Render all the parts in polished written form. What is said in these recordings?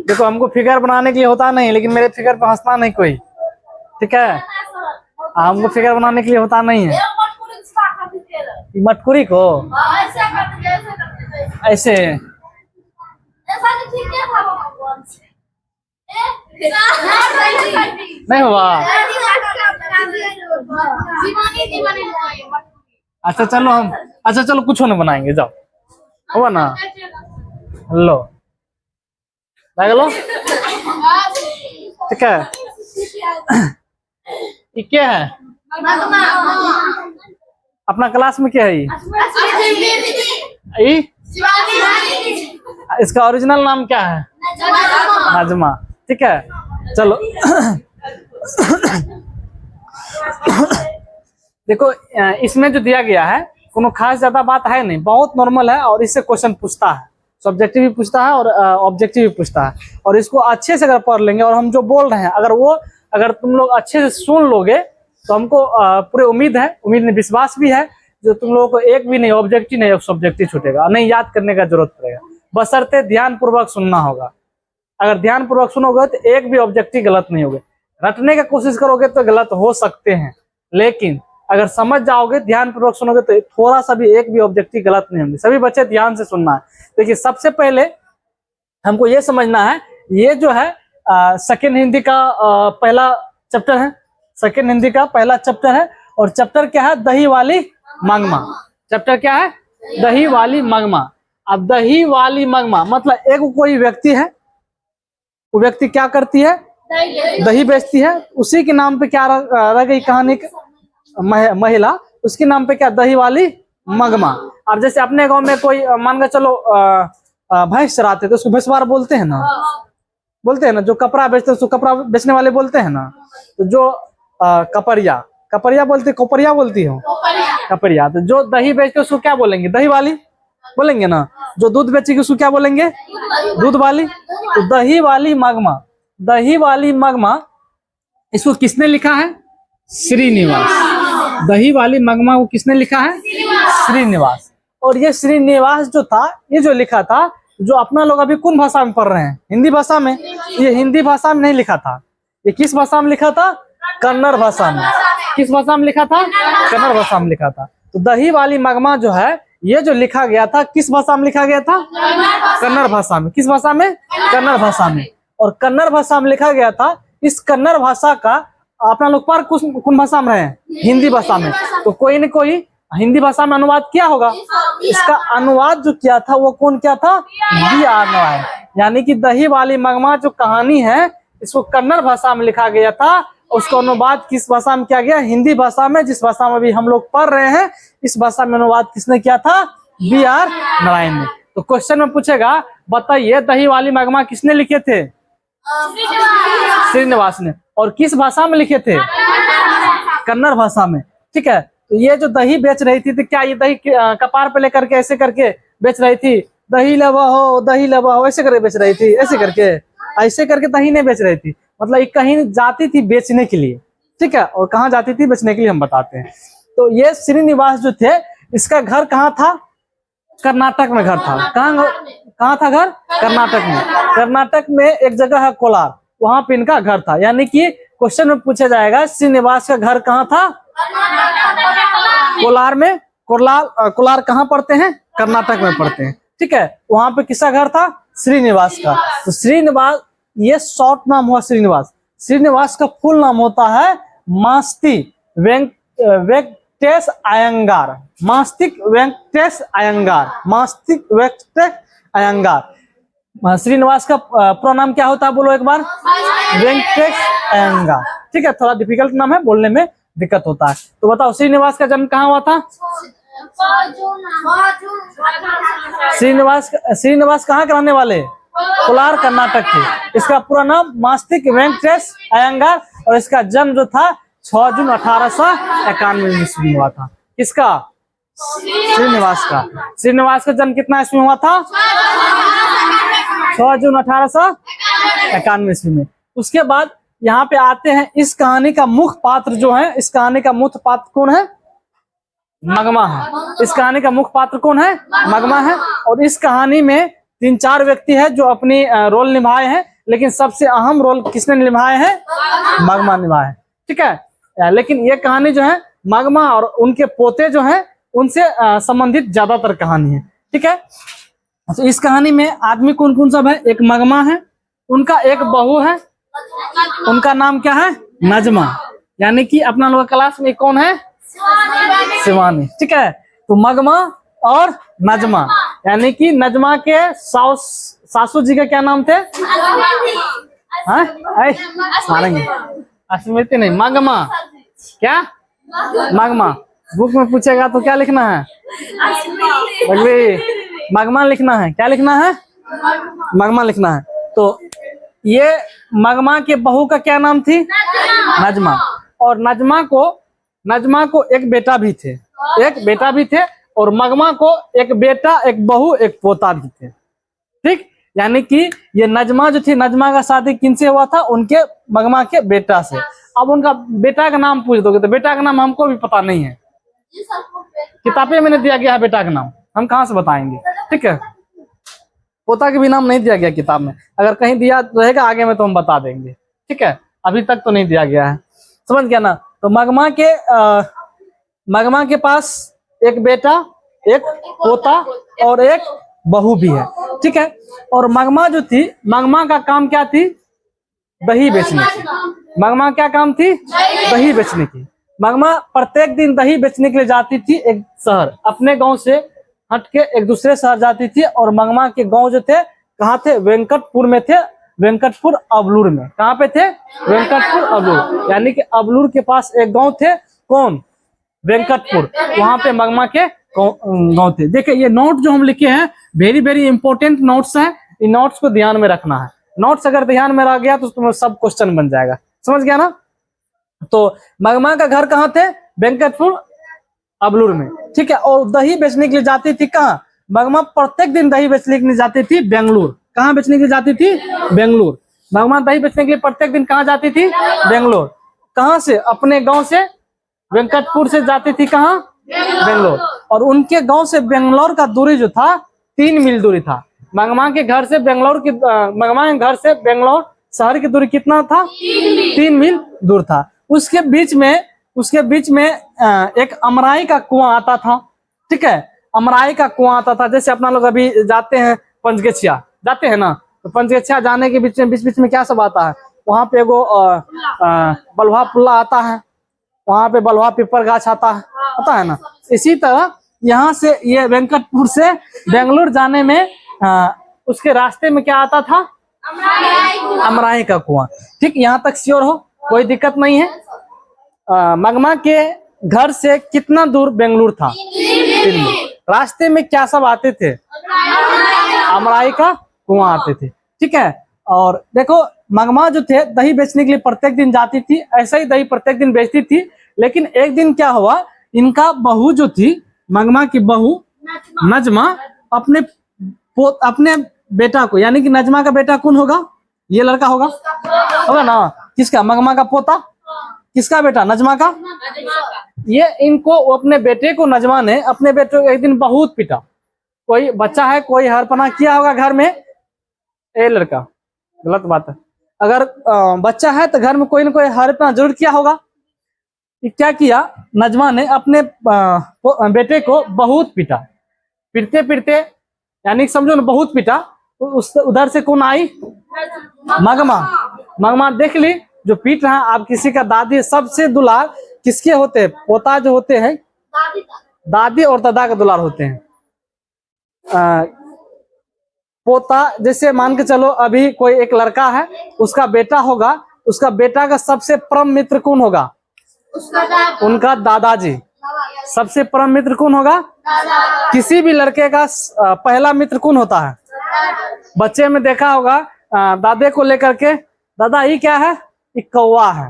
देखो हमको फिगर बनाने के लिए होता नहीं, लेकिन मेरे फिगर पे हंसना नहीं कोई, ठीक है। हमको फिगर बनाने के लिए होता नहीं है। मटकुरी को ऐसे नहीं हुआ। अच्छा चलो कुछ नहीं बनाएंगे, जाओ हुआ ना। लो लगा लो, ठीक है। ये क्या है? अपना क्लास में क्या है ये? इसका ओरिजिनल नाम क्या है? नजमा, ठीक है। चलो देखो इसमें जो दिया गया है कोनो खास ज्यादा बात है नहीं, बहुत नॉर्मल है। और इससे क्वेश्चन पूछता है, सब्जेक्टिव भी पूछता है और ऑब्जेक्टिव भी पूछता है। और इसको अच्छे से अगर पढ़ लेंगे और हम जो बोल रहे हैं अगर तुम लोग अच्छे से सुन लोगे तो हमको पूरे उम्मीद नहीं विश्वास भी है, जो तुम लोगों को एक भी नहीं ऑब्जेक्टिव नहीं सब्जेक्टिव छूटेगा, नहीं याद करने का जरूरत पड़ेगा, बशर्ते ध्यान पूर्वक सुनना होगा। अगर ध्यान पूर्वक सुनोगे तो एक भी ऑब्जेक्टिव गलत नहीं होगे। रटने की कोशिश करोगे तो गलत हो सकते हैं, लेकिन अगर समझ जाओगे ध्यान पूर्वक सुनोगे तो थोड़ा सा भी एक भी ऑब्जेक्टिव गलत नहीं होंगे। सभी बच्चे ध्यान से सुनना है। देखिए सबसे पहले हमको ये समझना है, ये जो है सेकेंड हिंदी का पहला चैप्टर है। सेकेंड हिंदी का पहला चैप्टर है और चैप्टर क्या है? दही वाली मंगमा। चैप्टर क्या है? दही वाली मंगमा। अब दही वाली मंगमा मतलब एक कोई व्यक्ति है, वो व्यक्ति क्या करती है? दही बेचती है। उसी के नाम पे क्या रह गई कहानी? महिला, उसके नाम पे क्या? दही वाली मंगमा। अब जैसे अपने गांव में कोई मान के चलो भैंस चराते तो उसको भैंसवार बोलते हैं ना, जो कपड़ा बेचते हैं उसको कपड़ा बेचने वाले बोलते हैं ना। तो जो कपड़िया बोलती, कोपरिया बोलती हो, कपड़िया। तो जो दही बेचते उसको क्या बोलेंगे? दही वाली बोलेंगे ना। जो दूध बेचेगी उसको क्या बोलेंगे? दूध वाली। तो दही वाली मंगमा, दही वाली मंगमा, इसको किसने लिखा है? श्रीनिवास। दही वाली मंगमा को किसने लिखा है? श्रीनिवास। और ये श्रीनिवास जो था, ये जो लिखा था, जो अपना लोग अभी कौन भाषा में पढ़ रहे हैं? हिंदी भाषा में। ये हिंदी भाषा में नहीं लिखा था, ये किस भाषा में लिखा था? कन्नड़ भाषा में। किस भाषा में लिखा था? कन्नड़ भाषा में लिखा था। तो दही वाली मंगमा जो है, ये जो लिखा गया था किस भाषा में लिखा गया था? कन्नड़ भाषा में। किस भाषा में? कन्नड़ भाषा में। और कन्नड़ भाषा में लिखा गया था। इस कन्नड़ भाषा का अपना लोग पर कौन भाषा में रहे? हिंदी भाषा में। तो कोई न कोई हिंदी भाषा में अनुवाद किया होगा। इसका अनुवाद जो किया था वो कौन किया था? B.R. नारायण। यानी कि दही वाली मंगमा जो कहानी है, इसको कन्नड़ भाषा में लिखा गया था, उसका अनुवाद किस भाषा में किया गया? हिंदी भाषा में। जिस भाषा में अभी हम लोग पढ़ रहे हैं, इस भाषा में अनुवाद किसने किया था? B.R. नारायण ने। तो क्वेश्चन में पूछेगा, बताइए दही वाली मंगमा किसने लिखे थे? श्रीनिवास ने। और किस भाषा में लिखे थे? कन्नड़ भाषा में, ठीक है। तो ये जो दही बेच रही थी, तो क्या ये दही कपार पे लेकर के ऐसे करके बेच रही थी? दही लवा हो ऐसे करके बेच रही थी, ऐसे करके दही नहीं बेच रही थी। मतलब ये कहीं जाती थी बेचने के लिए, ठीक है। और कहाँ जाती थी बेचने के लिए हम बताते हैं। तो ये श्रीनिवास जो थे, इसका घर कहाँ था? कर्नाटक में घर था। कहाँ था घर? कर्नाटक में। कर्नाटक में एक जगह है कोलार, वहां पे इनका घर था। यानी कि क्वेश्चन में पूछा जाएगा श्रीनिवास का घर कहाँ था? कोलार में। कोलार कहाँ पड़ते हैं? कर्नाटक में पड़ते हैं, ठीक है। वहां पे किसका घर था? श्रीनिवास का। तो श्रीनिवास ये शॉर्ट नाम हुआ श्रीनिवास। श्रीनिवास का फुल नाम होता है मास्ती वेंकटेश अयंगार। मास्तिक वेंकटेश अयंगार। श्रीनिवास का पूरा नाम क्या होता है? बोलो एक बार। वेंकटेश अयंगार, ठीक है। थोड़ा डिफिकल्ट नाम है, बोलने में दिक्कत होता है। तो बताओ श्रीनिवास का जन्म कहाँ हुआ था? श्रीनिवास कहाँ के रहने वाले? कोलार कर्नाटक के। इसका पूरा नाम मास्तिक वेंकटेश अयंगार। और इसका जन्म जो था 6 जून 1891 ईस्वी में हुआ था। किसका? श्रीनिवास का। श्रीनिवास का जन्म कितना ईस्वी में हुआ था? 6 जून 1891 ईस्वी में। उसके बाद यहाँ पे आते हैं, इस कहानी का मुख्य पात्र जो है, इस कहानी का मुख्य पात्र कौन है? मंगमा है। इस कहानी का मुख्य पात्र कौन है? मंगमा है। और इस कहानी में 3-4 व्यक्ति हैं जो अपनी रोल निभाए हैं, लेकिन सबसे अहम रोल किसने निभाए हैं? मगमा निभाए, ठीक है। लेकिन ये कहानी जो है मगमा और उनके पोते जो हैं उनसे संबंधित ज्यादातर कहानी है, ठीक है। तो इस कहानी में आदमी कौन कौन सब है? एक मगमा है, उनका एक बहू है, उनका नाम क्या है? नजमा। यानी कि अपना लोग क्लास में कौन है? शिवानी, ठीक है। तो मगमा और नजमा, यानी कि नजमा के सासू जी का क्या नाम थे? हाँ मारेंगे, स्मृति नहीं, मगमा। क्या? मगमा। बुक में पूछेगा तो क्या लिखना है? मगमा लिखना है। क्या लिखना है? मगमा लिखना है। तो ये मगमा के बहू का क्या नाम थी? नजमा। और नजमा को एक बेटा भी थे, और मगमा को एक बेटा, एक बहू, एक पोता भी थे, ठीक। यानी कि ये नजमा जो थी, नजमा का शादी किनसे हुआ था? उनके मगमा के बेटा से। अब उनका बेटा का नाम पूछ दोगे तो बेटा का नाम हमको भी पता नहीं है, किताबें में नहीं दिया गया है बेटा का नाम, हम कहाँ से बताएंगे, ठीक है। पोता के भी नाम नहीं दिया गया किताब में, अगर कहीं दिया रहेगा आगे में तो हम बता देंगे, ठीक है। अभी तक तो नहीं दिया गया है, समझ गया ना। तो मगमा के पास एक बेटा, एक पोता और एक बहू भी है, ठीक है। और मगमा जो थी, मगमा का काम क्या थी? दही बेचने की। मगमा क्या काम थी? दही बेचने की। मगमा प्रत्येक दिन दही बेचने के लिए जाती थी एक शहर, अपने गांव से हट के एक दूसरे शहर जाती थी। और मगमा के गांव जो थे कहाँ थे? वेंकटपुर में थे, वेंकटपुर अबलूर में। कहाँ पे थे? वेंकटपुर अबलूर। यानी कि अबलूर के पास एक गांव थे, कौन? वेंकटपुर। वहां पे मगमा के गांव थे। देखिए ये नोट जो हम लिखे हैं वेरी वेरी इंपॉर्टेंट नोट्स हैं, इन नोट्स को ध्यान में रखना है। नोट्स अगर ध्यान में रह गया तो तुम्हें सब क्वेश्चन बन जाएगा, समझ गया ना। तो मगमा का घर कहाँ थे? वेंकटपुर अबलूर में, ठीक है। और दही बेचने के लिए जाती थी कहाँ? मगमा प्रत्येक दिन दही बेचने के लिए जाती थी बेंगलुरु। कहाँ बेचने के लिए जाती थी? बेंगलुरु। मगमा दही बेचने के लिए प्रत्येक दिन कहाँ जाती थी? बेंगलुरु। कहाँ से? अपने गांव से, वेंकटपुर से जाती थी कहाँ? बेंगलोर। और उनके गांव से बेंगलोर का दूरी जो था 3 मील दूरी था। मगमा के घर से बेंगलोर की, मगमा के घर से बेंगलोर शहर की दूरी कितना था? 3 मील दूर था। उसके बीच में एक अमराई का कुआं आता था, ठीक है। अमराई का कुआं आता था, जैसे अपना लोग अभी जाते हैं पंचगछिया, जाते हैं ना, तो पंचगछिया जाने के बीच में क्या सब आता है? वहां पे एगो बलुहा पुल्ला आता है, वहां पे बलुहा पीपर गाछ आता है ना। इसी तरह यहाँ से ये वेंकटपुर से बेंगलुरु जाने में उसके रास्ते में क्या आता था? अमराई का कुआं, ठीक। यहाँ तक श्योर हो, कोई दिक्कत नहीं है। मगमा के घर से कितना दूर बेंगलुरु था? 3 मील। रास्ते में क्या सब आते थे? अमराई का कुआं आते थे, ठीक है। और देखो मगमा जो थे दही बेचने के लिए प्रत्येक दिन जाती थी, ऐसा ही दही प्रत्येक दिन बेचती थी। लेकिन एक दिन क्या हुआ, इनका बहू जो थी, मगमा की बहू नजमा, अपने बेटा को, यानी कि नजमा का बेटा कौन होगा? ये लड़का होगा ना, किसका? मगमा का पोता। किसका बेटा? नजमा का। ये इनको अपने बेटे को, नजमा ने अपने बेटे को एक दिन बहुत पीटा। कोई बच्चा है, कोई हरपना किया होगा घर में, ए लड़का, गलत बात है। अगर बच्चा है तो घर में कोई ना कोई हरपना जरूर किया होगा। क्या किया? नजमा ने अपने बेटे को बहुत पीटा। पीटते यानी समझो ना, बहुत पीटा। उधर से कौन आई? मगमा देख ली जो पीट रहा है। आप किसी का दादी, सबसे दुलार किसके होते हैं? पोता जो होते हैं, दादी और दादा का दुलार होते हैं। पोता, जैसे मान के चलो अभी कोई एक लड़का है, उसका बेटा होगा, उसका बेटा का सबसे परम मित्र कौन होगा? उनका दादाजी। सबसे परम मित्र कौन होगा? किसी भी लड़के का पहला मित्र कौन होता है? बच्चे में देखा होगा, दादे को लेकर के, दादा ये क्या है? ये कौवा है।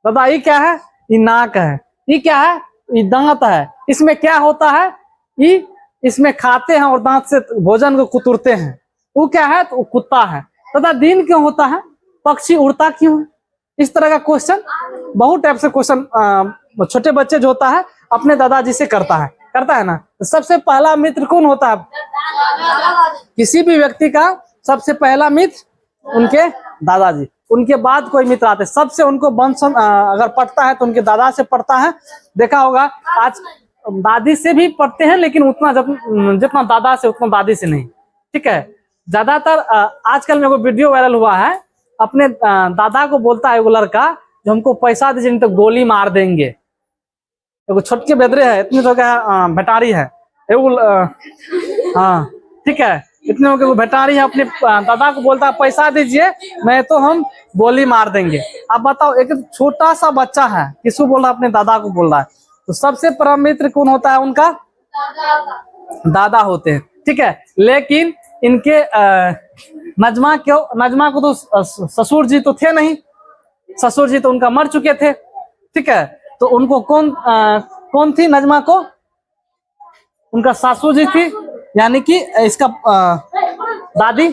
दादा ये क्या है? ये नाक है। ये क्या है? ये दांत है। इसमें क्या होता है? ये इसमें खाते हैं और दांत से भोजन को कुतरते हैं। वो क्या है? तो कुत्ता है। दादा दिन क्यों होता है? पक्षी उड़ता क्यों है? इस तरह का क्वेश्चन, बहुत टाइप से क्वेश्चन छोटे बच्चे जो होता है अपने दादाजी से करता है ना। तो सबसे पहला मित्र कौन होता है? किसी भी व्यक्ति का सबसे पहला मित्र उनके दादाजी, उनके बाद कोई मित्र आते, सबसे उनको वंश अगर पढ़ता है तो उनके दादा से पढ़ता है। देखा होगा आज दादी से भी पढ़ते हैं, लेकिन उतना जितना दादा से उतना दादी से नहीं। ठीक है, ज्यादातर आजकल में कोई वीडियो वायरल हुआ है, अपने दादा को बोलता है वो लड़का, जो हमको पैसा दीजिए नहीं तो गोली मार देंगे। तो छोटे बेदरे है, इतनी तो क्या भटारी है हाँ, ठीक है, इतने हो गए भटारी है, अपने दादा को बोलता है पैसा दीजिए नहीं तो हम गोली मार देंगे। अब बताओ, एक छोटा सा बच्चा है, किसको बोल रहा है? अपने दादा को बोल रहा है। तो सबसे परम मित्र कौन होता है? उनका दादा होते हैं। ठीक है, लेकिन इनके नजमा को तो ससुर जी तो थे नहीं, ससुर जी तो उनका मर चुके थे। ठीक है, तो उनको कौन थी नजमा को? उनका सासू जी थी, यानी कि इसका दादी।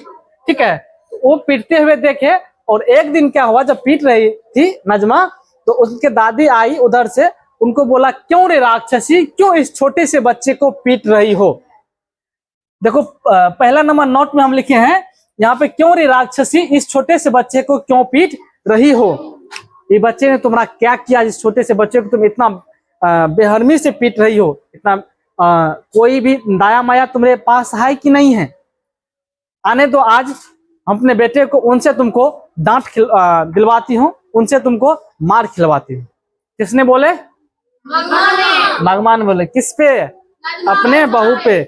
ठीक है, वो पीटते हुए देखे, और एक दिन क्या हुआ, जब पीट रही थी नजमा तो उसके दादी आई उधर से, उनको बोला क्यों रे राक्षसी, क्यों इस छोटे से बच्चे को पीट रही हो? देखो पहला नंबर नोट में हम लिखे हैं यहाँ पे, क्यों रे राक्षसी, इस छोटे से बच्चे को क्यों पीट रही हो? ये बच्चे ने तुम्हारा क्या किया, इस छोटे से बच्चे को तुम इतना बेहरमी से पीट रही हो? इतना कोई भी दया माया तुम्हारे पास है कि नहीं है? आने दो, आज हम अपने बेटे को, उनसे तुमको डांट दिलवाती हूँ, उनसे तुमको मार खिलवाती हूँ। किसने बोले? भगवान बोले। किस पे? अपने बहू पे।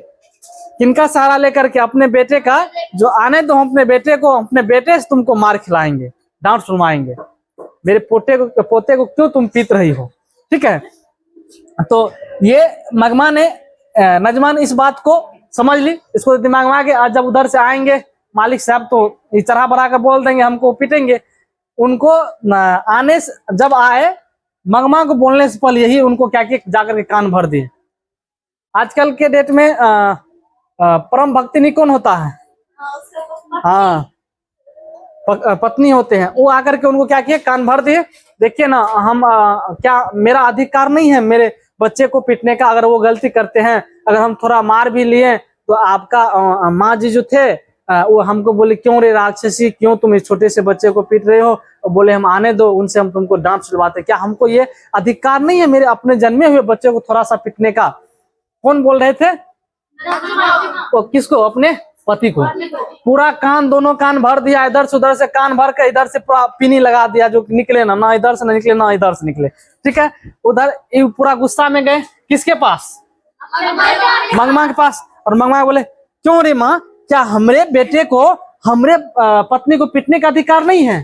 किनका सहारा लेकर के? अपने बेटे का। जो आने दो, हम अपने बेटे को, अपने बेटे से तुमको मार खिलाएंगे, डांट सुनवाएंगे। मेरे पोते को क्यों तुम पीट रही हो? ठीक है, तो ये नजमा ने इस बात को समझ ली, इसको दिमाग में आ गया। आज जब उधर से आएंगे मालिक साहब तो चढ़ा बढ़ा कर बोल देंगे, हमको पीटेंगे। उनको आने से जब आए, नजमा को बोलने से पहले यही उनको क्या किया, जाकर के कान भर दिए। आजकल के डेट में परम भक्ति नहीं कौन होता है? हाँ, पत्नी होते हैं। वो आकर के उनको क्या किए, कान भर दिए। देखिए ना, हम क्या, मेरा अधिकार नहीं है मेरे बच्चे को पीटने का? अगर वो गलती करते हैं, अगर हम थोड़ा मार भी लिए तो आपका माँ जी जो थे वो हमको बोले क्यों रे राक्षसी, क्यों तुम इस छोटे से बच्चे को पीट रहे हो? और बोले हम आने दो, उनसे हम तुमको डांट सुलवाते। क्या हमको ये अधिकार नहीं है मेरे अपने जन्मे हुए बच्चे को थोड़ा सा पीटने का? कौन बोल रहे थे? तो किसको? अपने पति को। पूरा कान, दोनों कान भर दिया, इधर से उधर से कान भर के इधर से पूरा पीनी लगा दिया, जो निकले ना इधर से ना निकले ना इधर से निकले। ठीक है, उधर पूरा गुस्सा में गए किसके पास? मंगमा के पास। और मंगमा बोले क्यों रे माँ, क्या हमरे बेटे को, हमरे पत्नी को पीटने का अधिकार नहीं है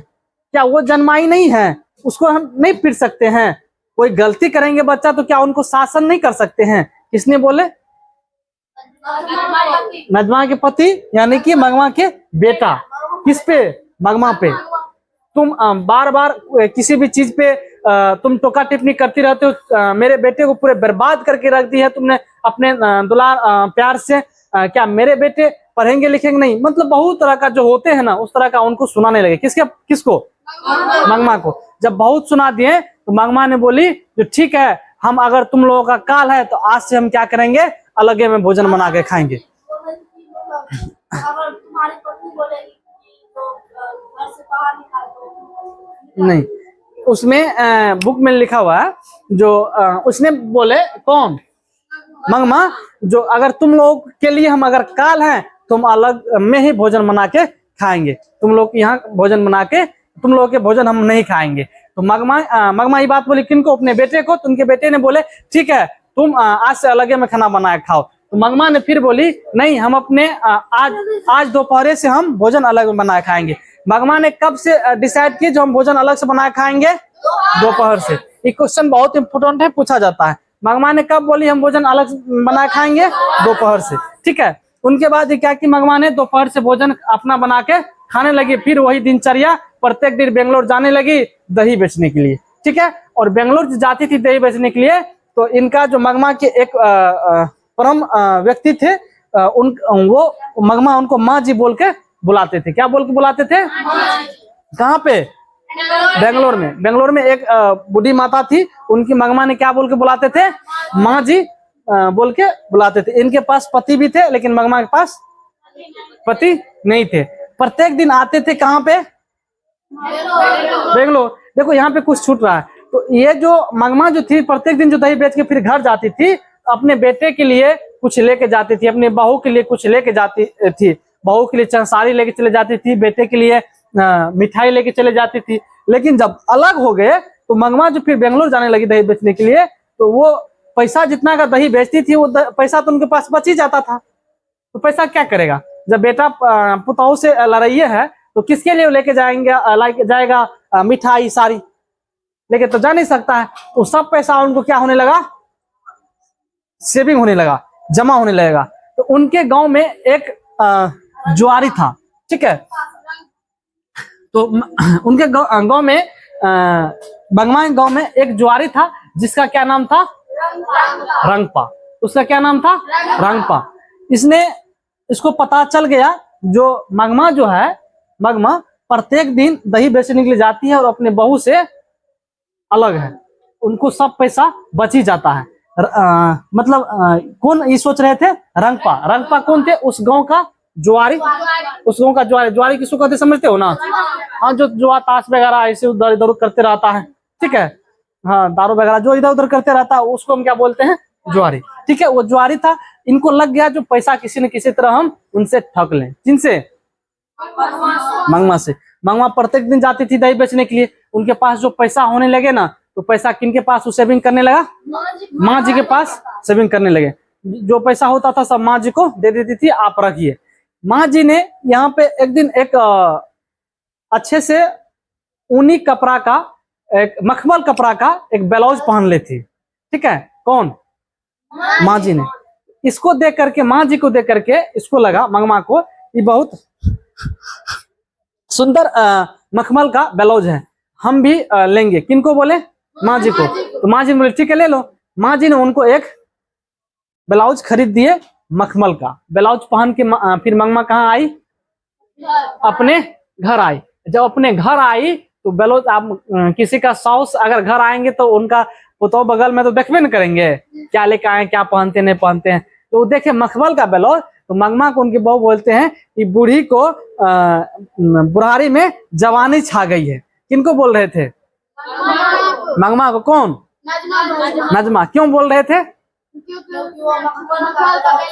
क्या? वो जन्माई नहीं है, उसको हम नहीं पीट सकते हैं? कोई गलती करेंगे बच्चा तो क्या उनको शासन नहीं कर सकते हैं? किसने बोले? नजमा के पति, यानी कि मंगमा के बेटा। किस पे? मंगमा पे। तुम बार बार किसी भी चीज पे तुम टोका टिप्पणी करती रहते हो। मेरे बेटे को पूरे बर्बाद करके रख दी है तुमने अपने दुलार प्यार से। क्या मेरे बेटे पढ़ेंगे लिखेंगे नहीं? मतलब बहुत तरह का जो होते हैं ना, उस तरह का उनको सुनाने लगे। किसको? मंगमा को। जब बहुत सुना दिए तो मंगमा ने बोली जो ठीक है, हम अगर तुम लोगों का काल है तो आज से हम क्या करेंगे, अलगे में भोजन बना के खाएंगे। नहीं, उसमें बुक में लिखा हुआ है, जो उसने बोले कौन? मंगमा, जो अगर तुम लोग के लिए हम अगर काल हैं तुम अलग में ही भोजन बना के खाएंगे, तुम लोग यहाँ भोजन बना के, तुम लोग के भोजन हम नहीं खाएंगे। तो मंगमा ये बात बोली किनको? अपने बेटे को। तो उनके बेटे ने बोले ठीक है, तुम आज से अलगे में खाना बनाए खाओ। तो मंगमा ने फिर बोली नहीं, हम अपने आज दोपहर से हम भोजन अलग में बनाए खाएंगे। मंगमा ने कब से डिसाइड किया जो हम भोजन अलग से बनाए खाएंगे? दोपहर से। ये क्वेश्चन बहुत इंपोर्टेंट है, पूछा जाता है। मंगमा ने कब बोली हम भोजन अलग बनाए खाएंगे? दोपहर से। ठीक है, उनके बाद क्या कि मंगमा ने दोपहर से भोजन अपना बना के खाने लगी। फिर वही दिनचर्या, प्रत्येक दिन बेंगलोर जाने लगी दही बेचने के लिए। ठीक है, और बेंगलोर जाती थी दही बेचने के लिए। तो इनका जो मंगमा के एक परम व्यक्ति थे, वो मंगमा उनको माँ जी बोल के बुलाते थे। क्या बोल के बुलाते थे? कहाँ पे? बेंगलोर में। बेंगलोर में एक बूढ़ी माता थी, उनकी मंगमा ने क्या बोल के बुलाते थे? माँ जी बोल के बुलाते थे। इनके पास पति भी थे, लेकिन मंगमा के पास पति नहीं थे। प्रत्येक दिन आते थे कहाँ पे? देख लो, देखो यहाँ पे कुछ छूट रहा है। तो ये जो मंगमा जो थी प्रत्येक दिन जो दही बेच के फिर घर जाती थी, अपने बेटे के लिए कुछ लेके जाती थी, अपने बहू के लिए कुछ लेके जाती थी, बहू के लिए चंसारी लेके चले जाती थी, बेटे के लिए मिठाई लेके चले जाती थी। लेकिन जब अलग हो गए तो मंगमा जो फिर बेंगलोर जाने लगी दही बेचने के लिए, तो वो पैसा जितना का दही बेचती थी वो पैसा तो उनके पास बच ही जाता था। तो पैसा क्या करेगा? जब बेटा पुतहू से लड़ाई है तो किसके लिए लेके जाएगा मिठाई सारी लेके? तो जा नहीं सकता है। तो सब पैसा उनको क्या होने लगा? सेविंग होने लगा, जमा होने लगेगा। तो उनके गांव में एक जुआरी था, ठीक है। तो उनके गांव में बंगमा गांव में एक जुआरी था जिसका क्या नाम था? रंगपा। उसका क्या नाम था? रंगपा। इसको पता चल गया जो मंगमा जो है, मंगमा प्रत्येक दिन दही बेचने के लिए जाती है और अपने बहू से अलग है, उनको सब पैसा बच ही जाता है। कौन ये सोच रहे थे? रंगपा। रंगपा कौन थे? उस गांव का जुआरी। उस गांव का जुआरी। जुआरी किसको कहते समझते हो ना? हाँ, जो जुआ ताश वगैरह ऐसे उधर इधर करते रहता है, ठीक है। हाँ, दारू वगैरह जो इधर उधर करते रहता है उसको हम क्या बोलते हैं? जुआरी, ठीक है। वो जुआरी था। इनको लग गया जो पैसा किसी न किसी तरह हम उनसे ठग लें। जिनसे? मंगमा से। मंगमा प्रत्येक दिन जाती थी दही बेचने के लिए। उनके पास जो पैसा होने लगे ना, तो पैसा किनके पास वो सेविंग करने लगा? माँ जी के पास सेविंग करने लगे। जो पैसा होता था सब माँ जी को दे देती थी, आप रखिए। माँ जी ने यहाँ पे एक दिन एक अच्छे से ऊनी कपड़ा का, एक मखमल कपड़ा का एक ब्लाउज पहन ली थी, ठीक है। कौन? माँ जी ने। इसको देख करके, माँ जी को देख करके इसको लगा, मंगमा को, ये बहुत सुंदर मखमल का ब्लाउज है, हम भी लेंगे। किनको बोले? माँ जी को। तो माँ जी ने बोले ठीक है ले लो। माँ जी ने उनको एक ब्लाउज खरीद दिए, मखमल का ब्लाउज पहन के। फिर मंगमा कहाँ आई? अपने घर आई। जब अपने घर आई तो ब्लाउज, आप किसी का साउस अगर घर आएंगे तो उनका पुतौ बगल में तो देखबे न करेंगे क्या लेके आए, क्या पहनते नहीं पहनते हैं। तो देखे मखमल का ब्लाउज, तो मंगमा को उनके बहू बोलते हैं कि बूढ़ी को बुढ़ारी में जवानी छा गई है। किनको बोल रहे थे? मंगमा को। कौन? नजमा। क्यों बोल रहे थे?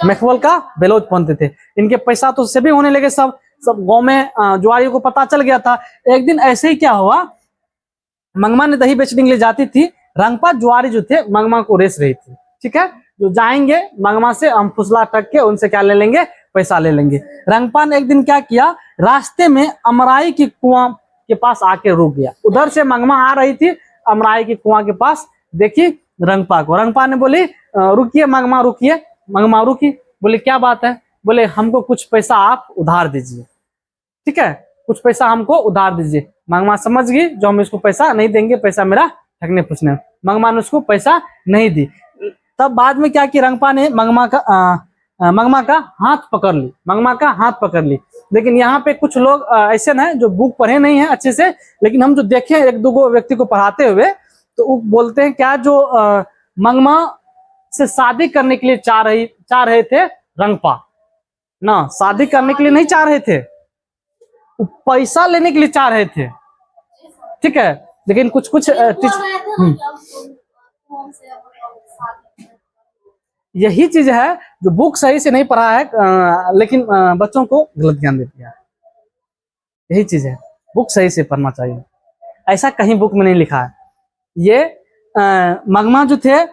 मखमल का ब्लाउज पहनते थे। इनके पैसा तो से भी होने लगे। सब गांव में जुआरियों को पता चल गया था। एक दिन ऐसे ही क्या हुआ, मंगमा ने दही बेचने के लिए जाती थी, रंगपा जुआरी जो थे मंगमा को रेस रही थी, ठीक है। जो जाएंगे मंगमा से हम फुसला टक के उनसे क्या ले लेंगे? पैसा ले लेंगे। रंगपा ने एक दिन क्या किया, रास्ते में अमराई की कुआं के पास आके रुक गया। उधर से मंगमा आ रही थी, अमराई की कुआं के पास देखी रंगपा को। रंगपा ने बोली रुकिए मंगमा, रुकिए। मंगमा रुकी, बोले क्या बात है? बोले हमको कुछ पैसा आप उधार दीजिए, ठीक है, कुछ पैसा हमको उधार दीजिए। मंगमा समझ गई जो हम इसको पैसा नहीं देंगे, पैसा मेरा ठगने फुसने। मंगमा ने उसको पैसा नहीं दी। तब बाद में क्या किया, रंगपा ने मंगमा का हाथ पकड़ ली, मंगमा का हाथ पकड़ ली। लेकिन यहाँ पे कुछ लोग ऐसे हैं जो बुक पढ़े नहीं है अच्छे से, लेकिन हम जो देखे एक दो व्यक्ति को पढ़ाते हुए, तो वो बोलते हैं क्या, जो मंगमा से शादी करने के लिए चाह रहे थे रंगपा ना, शादी करने के लिए नहीं चाह रहे थे, पैसा लेने के लिए चाह रहे थे, ठीक है। लेकिन कुछ यही चीज है जो बुक सही से नहीं पढ़ा है, लेकिन बच्चों को गलत ज्ञान देती है। यही चीज है, बुक सही से पढ़ना चाहिए। ऐसा कहीं बुक में नहीं लिखा है। ये मंगमा जो थे,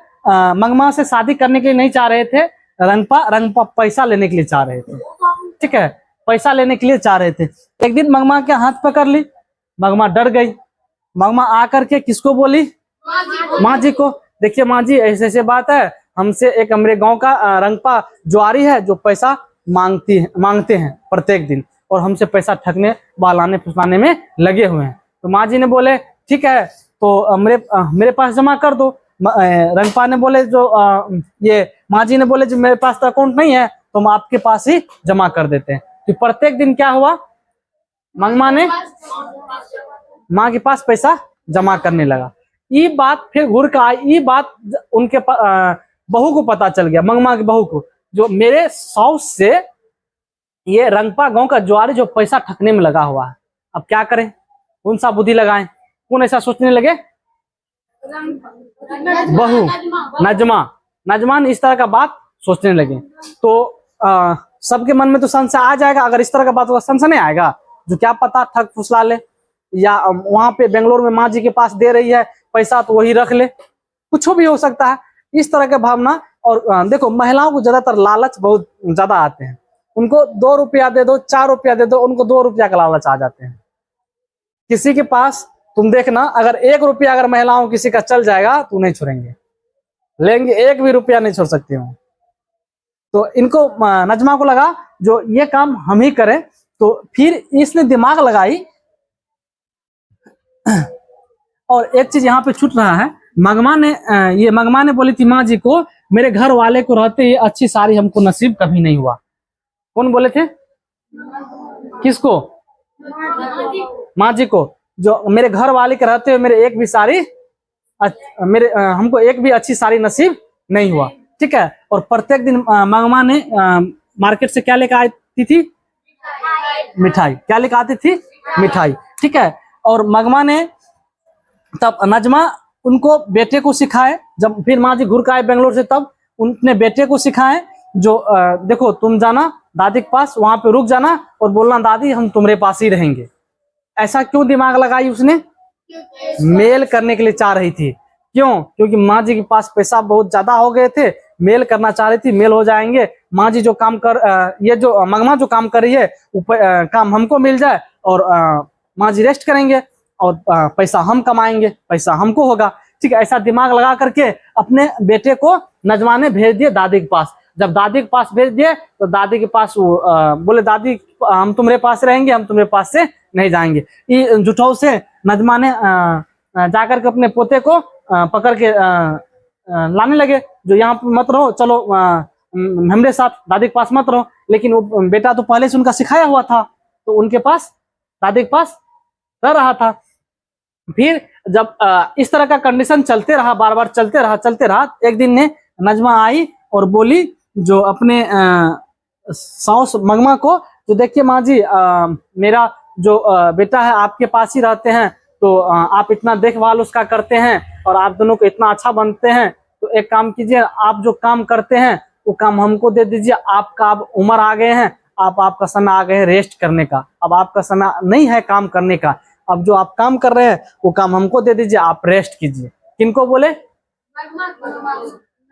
मंगमा से शादी करने के लिए नहीं चाह रहे थे, रंगपा पैसा लेने के लिए चाह रहे थे, ठीक है, पैसा लेने के लिए चाह रहे थे। एक दिन मंगमा के हाथ पकड़ ली, मंगमा डर गई। मंगमा आकर के किसको बोली? माँ जी को। देखिए माँ जी, ऐसे ऐसे बात है, हमसे एक हमारे गांव का रंगपा जुआरी है जो पैसा मांगते हैं प्रत्येक दिन, और हमसे पैसा ठगने बहलाने फुसलाने में लगे हुए हैं। तो माँ जी ने बोले ठीक है, तो मेरे पास जमा कर दो। रंगपा ने बोले ये माँ जी ने बोले जो मेरे पास तो अकाउंट नहीं है, तो हम आपके पास ही जमा कर देते हैं। तो प्रत्येक दिन क्या हुआ, मंगमा ने माँ के पास पैसा जमा करने लगा। ये बात फिर घूर कर आई, ये बात उनके बहू को पता चल गया, मंगमा की बहू को, जो मेरे साउस से ये रंगपा गांव का जुआरी जो पैसा ठगने में लगा हुआ है, अब क्या करें। कौन सा बुद्धि लगाएं? कौन ऐसा सोचने लगे? बहू, नजमा, नजमान इस तरह का बात सोचने लगे। तो सबके मन में तो संशय आ जाएगा। अगर इस तरह का बात होगा, संशय नहीं आएगा? जो क्या पता ठग फुसला ले, या वहां पे बेंगलोर में माँ जी के पास दे रही है पैसा तो वही रख ले, कुछ भी हो सकता है। इस तरह का भावना। और देखो, महिलाओं को ज्यादातर लालच बहुत ज्यादा आते हैं। उनको 2 रुपया दे दो, 4 रुपया दे दो, उनको 2 रुपया का लालच आ जाते हैं। किसी के पास तुम देखना, अगर 1 रुपया अगर महिलाओं किसी का चल जाएगा तो नहीं छोड़ेंगे, लेंगे, 1 भी रुपया नहीं छोड़ सकते हो। तो इनको, नजमा को लगा जो ये काम हम ही करें। तो फिर इसने दिमाग लगाई। और एक चीज यहाँ पे छूट रहा है, मंगमा ने बोली थी माँ जी को, मेरे घर वाले को रहते ही अच्छी साड़ी हमको नसीब कभी नहीं हुआ। कौन बोले थे? किसको? माँ जी को। जो मेरे घर वाले के रहते हुए मेरे एक भी साड़ी, हमको एक भी अच्छी साड़ी नसीब नहीं हुआ। ठीक है। और प्रत्येक दिन मंगमा ने मार्केट से क्या लेकर आती थी? मिठाई। क्या लेकर आती थी? मिठाई। ठीक है। और मंगमा ने तब, नजमा उनको बेटे को सिखाए। जब फिर माँ जी घूर के आए बेंगलोर से, तब उनने बेटे को सिखाए जो देखो, तुम जाना दादी के पास, वहां पे रुक जाना और बोलना दादी हम तुम्हारे पास ही रहेंगे। ऐसा क्यों दिमाग लगाई उसने? मेल करने के लिए चाह रही थी। क्यों? क्योंकि माँ जी के पास पैसा बहुत ज्यादा हो गए थे, मेल करना चाह रही थी। मेल हो जाएंगे, माँ जी जो काम ये जो मंगमा जो काम कर रही है काम हमको मिल जाए, और माँ जी रेस्ट करेंगे और पैसा हम कमाएंगे, पैसा हमको होगा। ठीक है। ऐसा दिमाग लगा करके अपने बेटे को नजमा ने भेज दिए दादी के पास। जब दादी के पास भेज दिए तो दादी के पास वो बोले दादी हम तुम्हारे पास रहेंगे, हम तुम्हारे पास से नहीं जाएंगे। ये जुटाव से नजमा ने जाकर के अपने पोते को पकड़ के लाने लगे, जो यहाँ पे मत रहो, चलो हमारे साथ दादी के पास मत रहो। लेकिन वो बेटा तो पहले से उनका सिखाया हुआ था, तो उनके पास, दादी के पास रह रहा था। फिर जब इस तरह का कंडीशन चलते रहा, बार बार चलते रहा, एक दिन ने नजमा आई और बोली जो अपने साउस मंगमा को, जो देखिए माँ जी, मेरा जो बेटा है आपके पास ही रहते हैं, तो आप इतना देखभाल उसका करते हैं और आप दोनों को इतना अच्छा बनते हैं, तो एक काम कीजिए, आप जो काम करते हैं वो काम हमको दे दीजिए। आपका अब उम्र आ गए हैं, आपका समय आ गए है रेस्ट करने का, अब आपका समय नहीं है काम करने का। अब जो आप काम कर रहे हैं वो काम हमको दे दीजिए, आप रेस्ट कीजिए। किनको बोले?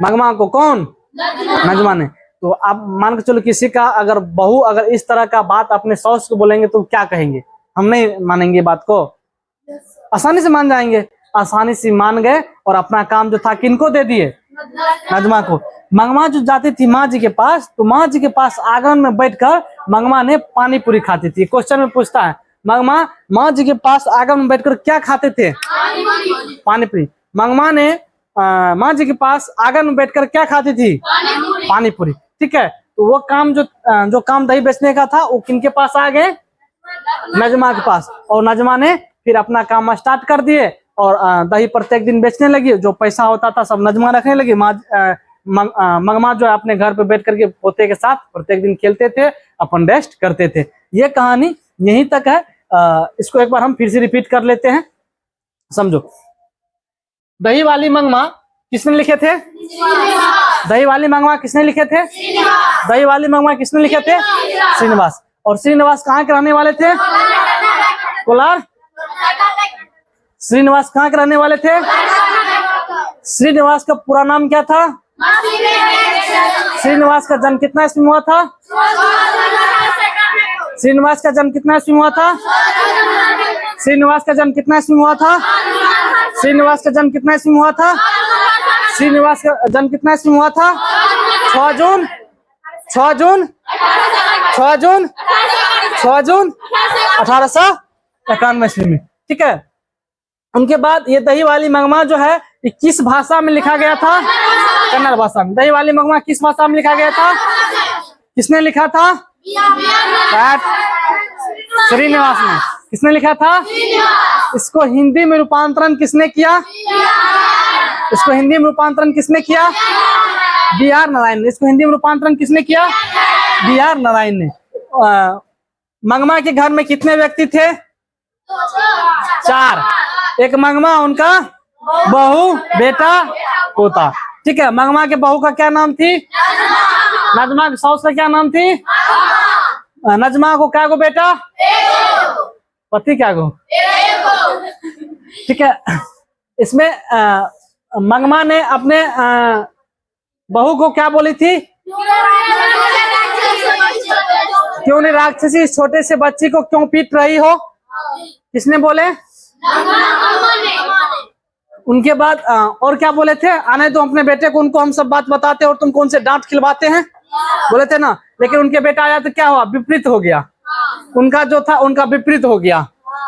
मंगमा को। कौन? नजमा ने। तो आप मान के चलो, किसी का अगर बहू अगर इस तरह का बात अपने सास को बोलेंगे तो क्या कहेंगे? हम नहीं मानेंगे बात को, आसानी से मान जाएंगे। आसानी से मान गए और अपना काम जो था किनको दे दिए? नजमा को। मंगमा जो जाती थी माँ जी के पास, तो माँ जी के पास आंगन में बैठकर मंगमा ने पानी पूरी खाती थी। क्वेश्चन में पूछता है, मंगमा माँ जी के पास आंगन में बैठकर क्या खाते थे? पानी पूरी। मंगमा ने माँ जी के पास आंगन में बैठकर क्या खाती थी? पानी पूरी। ठीक है। तो वो काम जो काम दही बेचने का था वो किनके पास आ गए? नजमा के पास। और नजमा ने फिर अपना काम स्टार्ट कर दिए और दही प्रत्येक दिन बेचने लगी। जो पैसा होता था सब नजमा रखने लगी। मंगमा जो है अपने घर पे बैठ करके पोते के साथ प्रत्येक दिन खेलते थे, अपन रेस्ट करते थे। ये कहानी यहीं तक है। इसको एक बार हम फिर से रिपीट कर लेते हैं, समझो। दही वाली मंगमा किसने लिखे थे? दही वाली मंगमा किसने लिखे थे? दही वाली मंगमा किसने लिखे थे? श्रीनिवास। और श्रीनिवास कहाँ के रहने वाले थे? कोलार। श्रीनिवास कहाँ के रहने वाले थे? श्रीनिवास का पूरा नाम क्या था? श्रीनिवास का जन्म कितना ईस्वी में हुआ था? श्रीनिवास का जन्म कितना ईस्वी में हुआ था? श्रीनिवास का जन्म कितना ईस्वी में हुआ था? श्रीनिवास का जन्म कितना ईस्वी में हुआ था? श्रीनिवास का जन्म कितना ईस्वी में हुआ था? 6 जून 1891 ईस्वी में। ठीक है। उनके बाद ये दही वाली मंगमा जो है ये किस भाषा में लिखा गया था? कन्नड़ भाषा में। दही वाली मंगमा किस भाषा में लिखा गया था? किसने लिखा था? श्रीनिवास ने। किसने लिखा था? इसको हिंदी में रूपांतरण किसने किया? इसको हिंदी में रूपांतरण किसने किया? B.R. नारायण ने। इसको हिंदी में रूपांतरण किसने किया? B.R. नारायण ने। मंगमा के घर में कितने व्यक्ति थे? 4। एक मंगमा, उनका बहू, बेटा, पोता। ठीक है, मंगमा के बहू का क्या नाम थी? नजमा। के सास का क्या नाम थी? नजमा को क्या गो बेटा? पति क्या गो? ठीक है, इसमें मंगमा ने अपने बहू को क्या बोली थी? क्यों नहीं राक्षसी, इस छोटे से बच्ची को क्यों पीट रही हो? किसने बोले? उनके बाद और क्या बोले थे? आने दो अपने बेटे को, उनको हम सब बात बताते और तुम कौन से डांट खिलवाते हैं, बोले थे ना। लेकिन उनके बेटा आया तो क्या हुआ? विपरीत हो गया। उनका जो था उनका विपरीत हो गया।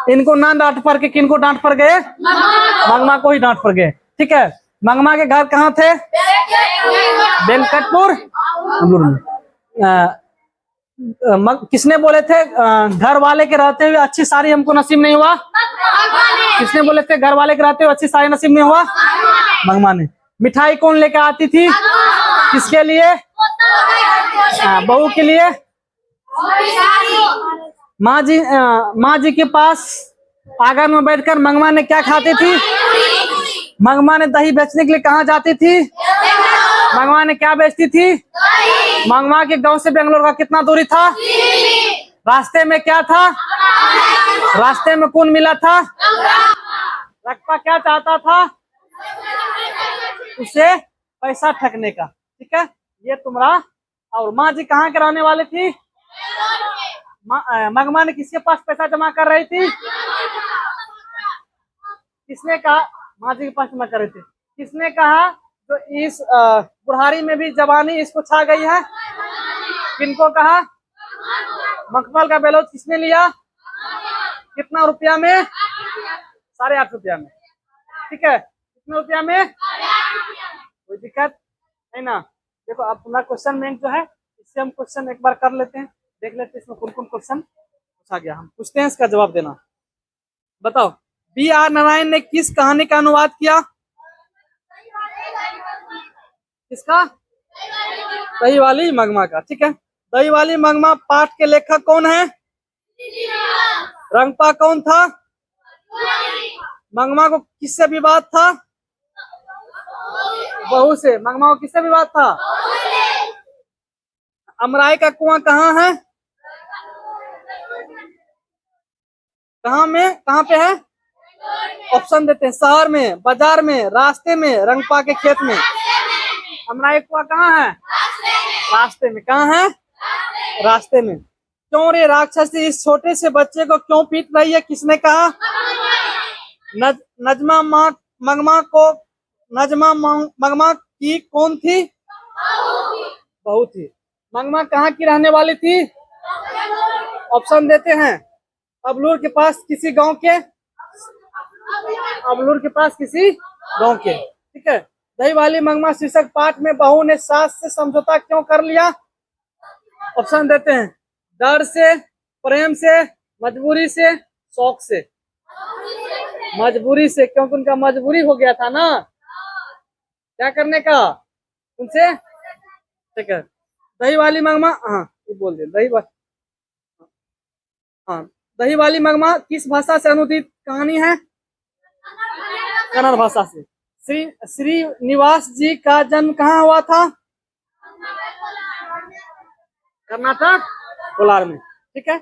इनको ना डांट पड़ के किनको डांट पड़ गए? मंगमा को ही डांट पड़ गए। ठीक है, मंगमा के घर कहाँ थे? वेंकटपुर। किसने बोले थे घर वाले के रहते हुए अच्छी साड़ी हमको नसीब नहीं हुआ? किसने बोले थे घर वाले के रहते हुए अच्छी साड़ी नसीब नहीं हुआ? मंगमा ने। मिठाई कौन लेकर आती थी? किसके लिए? बहू के लिए। माँ जी के पास आंगन में बैठकर मंगमा ने क्या खाती थी? मंगमा ने दही बेचने के लिए कहाँ जाती थी? मंगमा ने क्या बेचती थी? मंगमा के गांव से बेंगलोर का कितना दूरी था? रास्ते में क्या था? रास्ते में कौन मिला था? रकपा क्या चाहता था? उसे पैसा ठगने का। ठीक है, ये तुम्हारा। और माँ जी कहाँ के रहने वाले थी? मंगमा ने किसके पास पैसा जमा कर रही थी? किसने कहा? माँ जी के पास जमा कर रही थी। किसने कहा तो इस बुढ़ारी में भी जवानी इसको छा गई है? किनको कहा? मखमल का बेलौज किसने लिया? कितना रुपया में? 8.5 रुपया में। ठीक है, कितने रुपया में? कोई दिक्कत नहीं ना। देखो अब तुम्हारा क्वेश्चन बैंक जो है, इससे हम क्वेश्चन एक बार कर लेते हैं, देख लेते हैं इसमें कौन कौन क्वेश्चन पूछा गया। हम पूछते हैं, इसका जवाब देना। बताओ, B.R. नारायण ने किस कहानी का अनुवाद किया? किसका? दही वाली मंगमा का। ठीक है, दही वाली मंगमा पाठ के लेखक कौन है? रंगपा कौन था? मंगमा को किससे विवाद था? बहू से। मंगमा को किससे विवाद था? अमराई का कुआं कहाँ है? कहाँ पे है? ऑप्शन देते हैं। शहर में, बाजार में, रास्ते में, रंगपा के खेत में। अमराई कुआं कहाँ है? रास्ते में। कहाँ है? रास्ते में। क्यों रे राक्षसी, इस छोटे से बच्चे को क्यों पीट रही है? किसने कहा? नजमा मंगमा की कौन थी? बहू थी। मंगमा कहाँ की रहने वाली थी? ऑप्शन देते हैं। अबलूर के पास किसी गांव के। अबलूर के पास किसी गांव के। ठीक है, दही वाली मंगमा शीर्षक पाठ में बहू ने सास से समझौता क्यों कर लिया? ऑप्शन देते हैं। डर से, प्रेम से, मजबूरी से, शौक से। मजबूरी से, क्योंकि उनका मजबूरी हो गया था ना क्या करने का उनसे। ठीक है, दही वाली मंगमा, हाँ ये बोल दे। दही वाली मंगमा किस भाषा से अनुदित कहानी है? कन्नड़ भाषा से। श्रीनिवास जी का जन्म कहाँ हुआ था? कर्नाटक, कोलार में। ठीक है,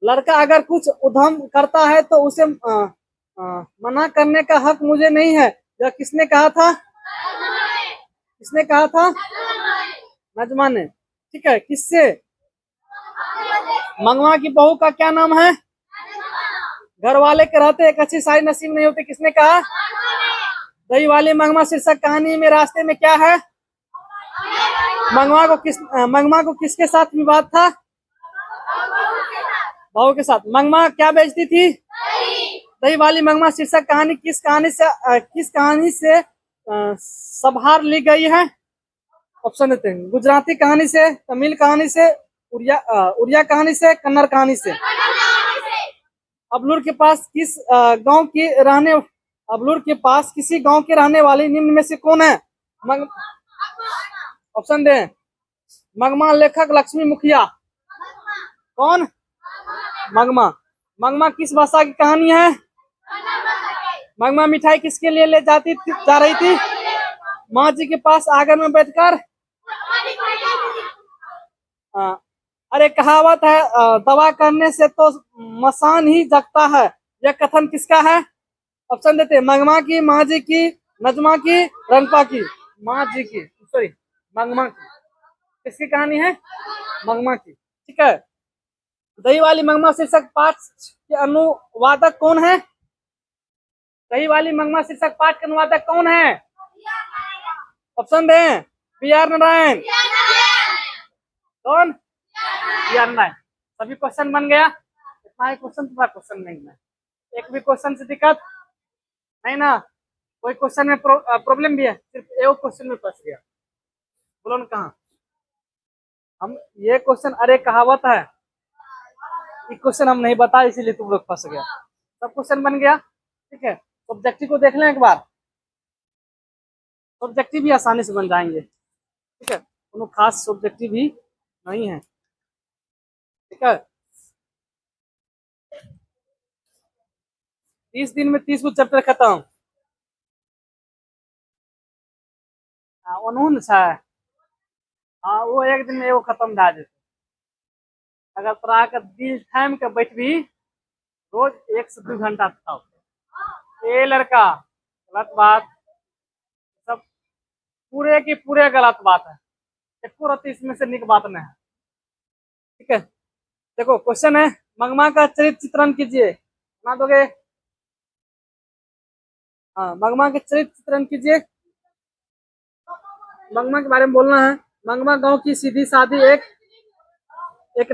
लड़का अगर कुछ उद्यम करता है तो उसे मना करने का हक मुझे नहीं है, यह किसने कहा था? किसने कहा था? नजमा ने। ठीक है, किससे? मंगमा की बहू का क्या नाम है? घर वाले के रहते एक अच्छी साड़ी नसीब नहीं होती, किसने कहा? दही वाली मंगमा शीर्षक कहानी में रास्ते में क्या है? मंगमा को किसके साथ विवाद था? बहू के साथ। मंगमा क्या बेचती थी? दही वाली मंगमा शीर्षक कहानी किस कहानी से संभार ली गई है? ऑप्शन देते हैं। गुजराती कहानी से, तमिल कहानी से, उड़िया कहानी से, कन्नड़ कहानी से। अबलूर के पास किसी गांव के रहने वाली निम्न में से कौन है? ऑप्शन दे। मंगमा लेखक लक्ष्मी मुखिया। कौन? मंगमा। मंगमा किस भाषा की कहानी है? मंगमा मिठाई किसके लिए ले जा रही थी? माँ जी के पास आंगन में बैठकर। अरे कहावत है, दवा करने से तो मसान ही जगता है। यह कथन किसका है? ऑप्शन देते हैं, मंगमा की, माँ जी की, नजमा की, रंपा की। माँ जी की, सॉरी, मंगमा की। किसकी कहानी है? मंगमा की। ठीक है। दही वाली मंगमा शीर्षक पाठ के अनुवादक कौन है? दही वाली मंगमा शीर्षक पाठ के अनुवादक कौन है? ऑप्शन दें, PR नारायण। कौन? PR नारायण। सभी क्वेश्चन बन गया? इतना ही क्वेश्चन, तुम्हारा क्वेश्चन नहीं है, एक भी क्वेश्चन से दिक्कत नहीं ना? कोई क्वेश्चन में प्रॉब्लम भी है? सिर्फ एक क्वेश्चन में फंस गया, बोलो ना कहाँ? हम ये क्वेश्चन, अरे कहावत है, ये क्वेश्चन हम नहीं बताए इसीलिए तुम लोग फंस गया। सब क्वेश्चन बन गया। ठीक है, ऑब्जेक्टिव को देख लें एक बार। ऑब्जेक्टिव भी आसानी से बन जाएंगे। ठीक है, कोनो खास ऑब्जेक्टिव भी नहीं है। ठीक है, 30 दिन में 30 चैप्टर खत्म। ओनहु छै। हाँ, वो एक दिन में एगो खत्म भए जेतै। अगर तोरा के दिल थाम के बैठबी, रोज 1 से 2 घंटा तक। ए लड़का, गलत बात, सब पूरे की पूरे गलत बात है। एको रत्ती इसमें से निक बात नहीं है। ठीक है, देखो क्वेश्चन है, मंगमा का चरित्र चित्रण कीजिए। बना दोगे? हाँ, मंगमा के चरित्र चित्रण कीजिए। मंगमा के बारे में बोलना है। मंगमा गांव की सीधी सादी एक एक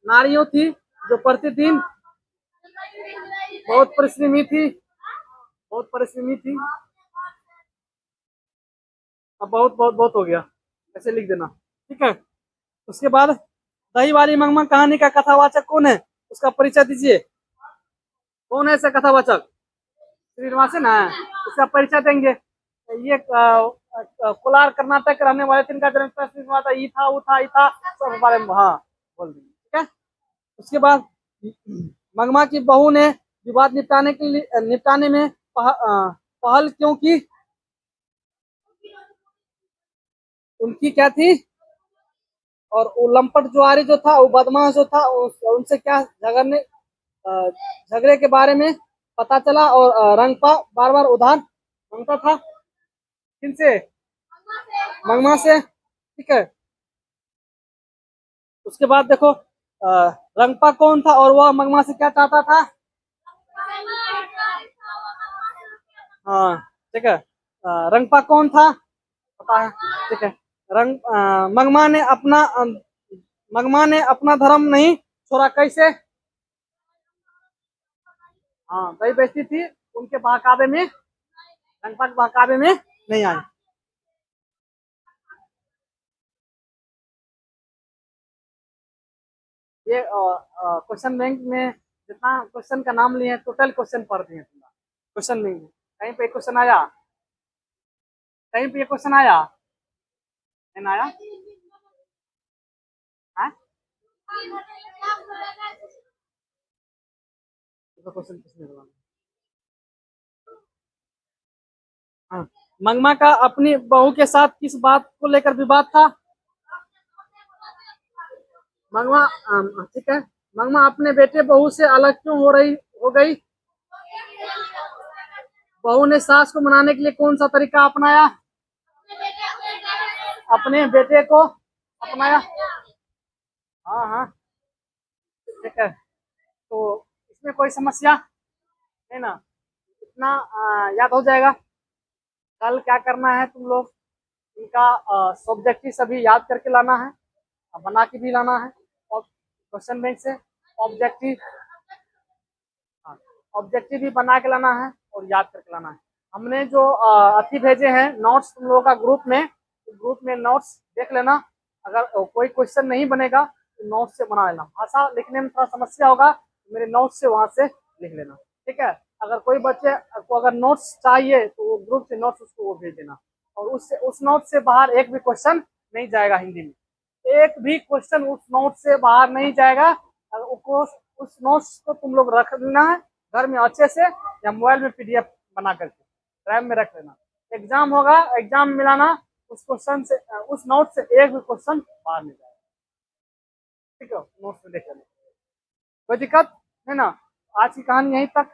नारियों थी, जो प्रतिदिन बहुत परिश्रमी थी। बहुत परिश्रमी थी। अब बहुत बहुत बहुत हो गया, ऐसे लिख देना। ठीक है, उसके बाद दही वाली मंगमा कहानी का कथावाचक कौन है? उसका परिचय दीजिए। कौन है ऐसा कथावाचक? श्रीनिवासन है। इसका परिचय देंगे। ये कोलार कर्नाटक के रहने वाले थे। इनका जन्म श्रीनिवास ई था, वो था, ई था, सब बारे में हाँ बोल देंगे। ठीक है, उसके बाद मंगमा की बहू ने विवाद निपटाने में पहल क्यों की? उनकी क्या थी? और वो लंपट जुआरी जो था, वो बदमाश जो था, उनसे क्या झगड़े के बारे में पता चला। और रंगपा बार बार उधार मांगता था। किनसे? मंगमा से। ठीक है, उसके बाद देखो, रंगपा कौन था और वह मंगमा से क्या चाहता था? हाँ, ठीक है, रंगपा कौन था पता है? ठीक है, मंगमा ने अपना धर्म नहीं छोड़ा। कैसे? हाँ, दही बेचती थी, उनके बहकावे में, रंगपा के बहकावे में नहीं आई। ये क्वेश्चन बैंक में जितना क्वेश्चन का नाम लिए टोटल क्वेश्चन पढ़ दिए क्वेश्चन बैंक में। कहीं पे क्वेश्चन आया? कहीं पे ये क्वेश्चन आया? नहीं आया? क्वेश्चन किसने बनाया? हाँ, मंगमा का अपनी बहू के साथ किस बात को लेकर विवाद था? मंगमा, ठीक है, मंगमा अपने बेटे बहू से अलग क्यों हो गई? बहू ने सास को मनाने के लिए कौन सा तरीका अपनाया? अपने बेटे को अपनाया। हाँ हाँ, ठीक है, तो इसमें कोई समस्या नहीं ना? इतना याद हो जाएगा। कल क्या करना है तुम लोग, इनका सब्जेक्टिव सभी याद करके लाना है, बना के भी लाना है। और क्वेश्चन बैंक से ऑब्जेक्टिव, हाँ, ऑब्जेक्टिव भी बना के लाना है और याद करके लाना है। हमने जो अथी भेजे हैं नोट्स तुम लोगों का ग्रुप में नोट्स देख लेना। अगर कोई क्वेश्चन नहीं बनेगा तो नोट्स से बना लेना। भाषा लिखने में थोड़ा समस्या होगा तो मेरे नोट्स से वहां से लिख लेना। ठीक है, अगर कोई बच्चे को अगर नोट्स चाहिए तो वो ग्रुप से नोट्स उसको वो भेज देना। और उस नोट से बाहर एक भी क्वेश्चन नहीं जाएगा हिंदी में। एक भी क्वेश्चन उस नोट से बाहर नहीं जाएगा। अगर उसको उस नोट्स को तुम लोग रख लेना है घर में अच्छे से, या मोबाइल में पीडीएफ बना करके ड्राइव में रख लेना। एग्जाम होगा, एग्जाम मिलाना, उस क्वेश्चन से, उस नोट से एक भी क्वेश्चन बाहर नहीं जाएगा। ठीक है, नोट्स में देख लेना, कोई दिक्कत है ना। आज की कहानी यहीं तक।